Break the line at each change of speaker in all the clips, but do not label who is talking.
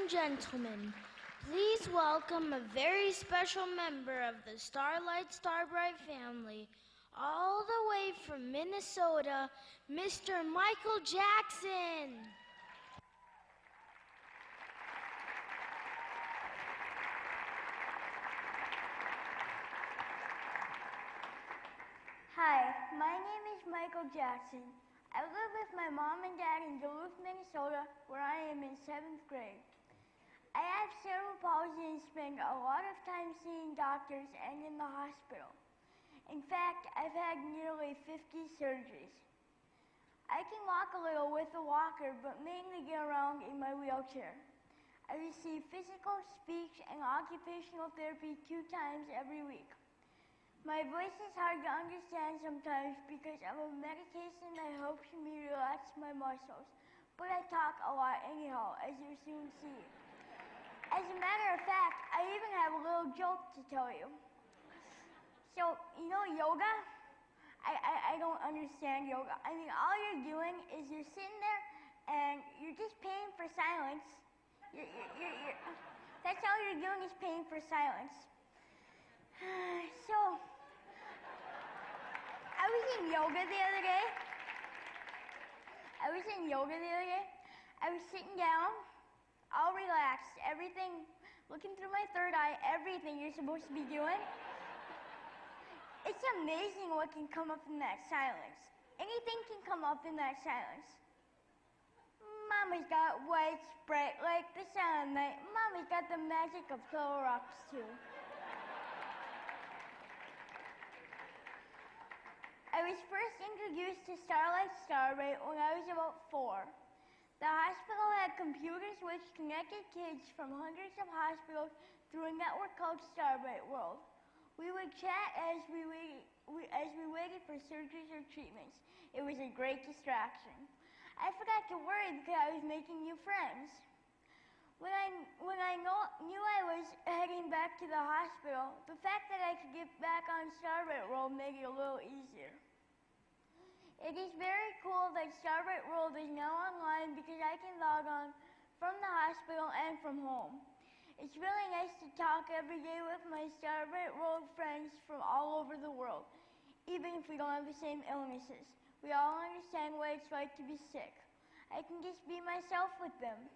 and gentlemen, please welcome a very special member of the Starlight Starbright family, all the way from Minnesota, Mr. Michael Jackson.
Hi, my name is Michael Jackson. I live with my mom and dad in Duluth, Minnesota, where I am in 7th grade. I have cerebral palsy and spend a lot of time seeing doctors and in the hospital. In fact, I've had nearly 50 surgeries. I can walk a little with a walker, but mainly get around in my wheelchair. I receive physical, speech, and occupational therapy 2 times every week. My voice is hard to understand sometimes because of a medication that helps me relax my muscles, but I talk a lot anyhow, as you soon see. As a matter of fact, I even have a little joke to tell you. So, you know yoga? I don't understand yoga. I mean, all you're doing is you're sitting there and you're just paying for silence. That's all you're doing is paying for silence. So, I was in yoga the other day. I was sitting down, all relaxed, everything, looking through my third eye, everything you're supposed to be doing. It's amazing what can come up in that silence. Anything can come up in that silence. Mama's got white Sprite like the sunlight. Mama's got the magic of Clorox too. I was first introduced to Starlight Starbright when I was about 4. The hospital had computers which connected kids from hundreds of hospitals through a network called Starbright World. We would chat as we waited for surgeries or treatments. It was a great distraction. I forgot to worry because I was making new friends. When I knew I was heading back to the hospital, the fact that I could get back on Starbright World made it a little easier. It is very cool that Starbright World is now online because I can log on from the hospital and from home. It's really nice to talk every day with my Starbright World friends from all over the world, even if we don't have the same illnesses. We all understand what it's like to be sick. I can just be myself with them.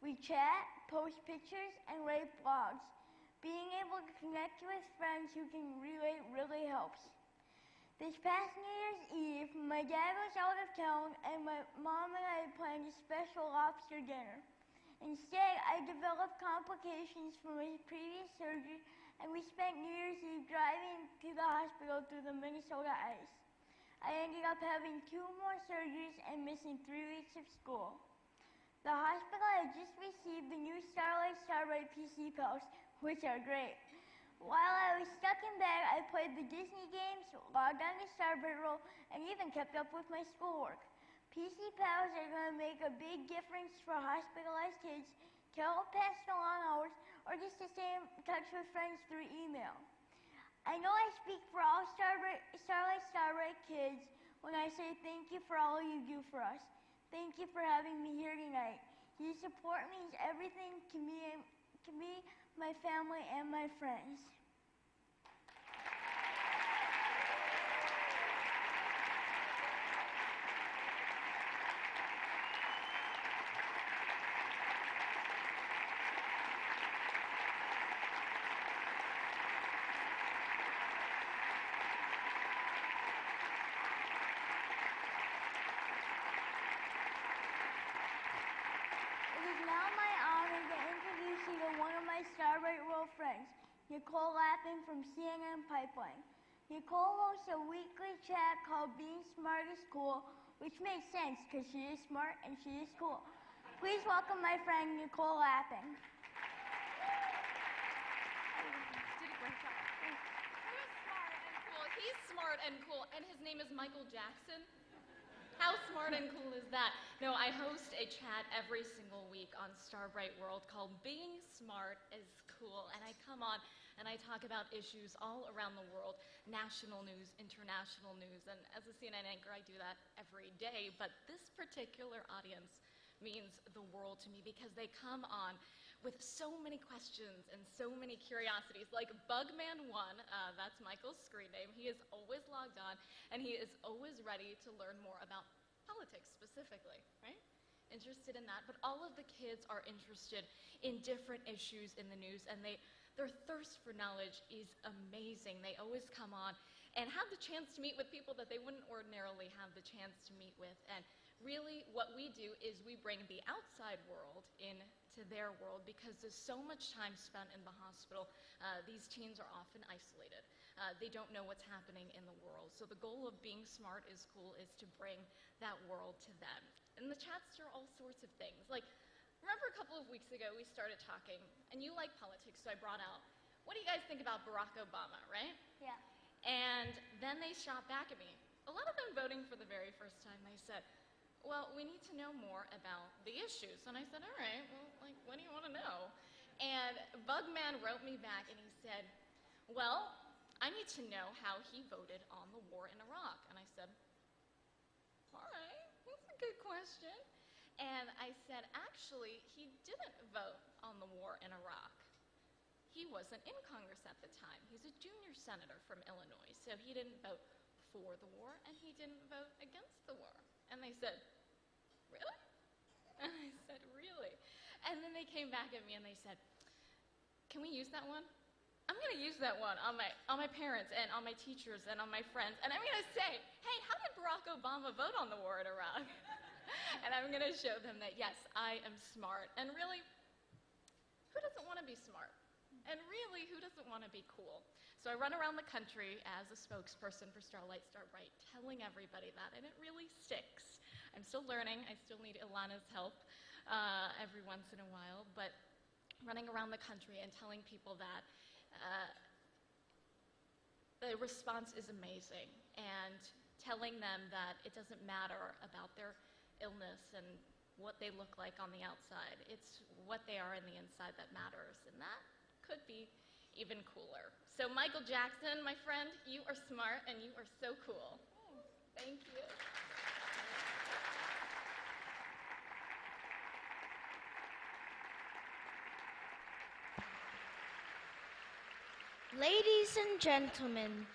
We chat, post pictures, and write blogs. Being able to connect with friends who can relate really helps. This past New Year's Eve, my dad was out of town and my mom and I planned a special lobster dinner. Instead, I developed complications from my previous surgery and we spent New Year's Eve driving to the hospital through the Minnesota ice. I ended up having 2 more surgeries and missing 3 weeks of school. The hospital had just received the new Starlight Starbright PC Pals, which are great. While I was stuck in bed, I played the Disney games, logged on to Starbright World, and even kept up with my schoolwork. PC Pals are going to make a big difference for hospitalized kids to help pass the long hours or just to stay in touch with friends through email. I know I speak for all Starlight Starbright kids when I say thank you for all you do for us. Thank you for having me here tonight. Your support means everything to me, my family, and my friends. Starbright World friends, Nicole Lappin from CNN Pipeline. Nicole hosts a weekly chat called Being Smart is Cool, which makes sense because she is smart and she is cool. Please welcome my friend Nicole Lappin.
Did a great job. Who's smart and cool? He's smart and cool, and his name is Michael Jackson. How smart and cool is that? No, I host a chat every single week on Starbright World called Being Smart is Cool, and I come on and I talk about issues all around the world, national news, international news, and as a CNN anchor, I do that every day, but this particular audience means the world to me because they come on with so many questions and so many curiosities. Like Bugman1, that's Michael's screen name. He is always logged on, and he is always ready to learn more about politics specifically, right? Interested in that. But all of the kids are interested in different issues in the news, and their thirst for knowledge is amazing. They always come on and have the chance to meet with people that they wouldn't ordinarily have the chance to meet with. And really, what we do is we bring the outside world into their world, because there's so much time spent in the hospital. These teens are often isolated. They don't know what's happening in the world. So the goal of Being Smart is Cool is to bring that world to them. And the chats are all sorts of things. Like, remember a couple of weeks ago we started talking, and you like politics, so I brought out, what do you guys think about Barack Obama, right?
Yeah.
And then they shot back at me. A lot of them voting for the very first time, they said, well, we need to know more about the issues. And I said, all right, well, like, what do you want to know? And Bugman wrote me back, and he said, well, I need to know how he voted on the war in Iraq. And I said, all right, that's a good question. And I said, actually, he didn't vote on the war in Iraq. He wasn't in Congress at the time. He's a junior senator from Illinois, so he didn't vote for the war, and he didn't vote against the war. And they said, really? And I said, really? And then they came back at me and they said, can we use that one? I'm going to use that one on my parents and on my teachers and on my friends. And I'm going to say, hey, how did Barack Obama vote on the war in Iraq? And I'm going to show them that, yes, I am smart. And really, who doesn't want to be smart? And really, who doesn't want to be cool? So I run around the country as a spokesperson for Starlight, Starbright, telling everybody that, and it really sticks. I'm still learning. I still need Ilana's help every once in a while, but running around the country and telling people that the response is amazing, and telling them that it doesn't matter about their illness and what they look like on the outside. It's what they are in the inside that matters, and that could be even cooler. So Michael Jackson, my friend, you are smart and you are so cool. Thank you.
Ladies and gentlemen,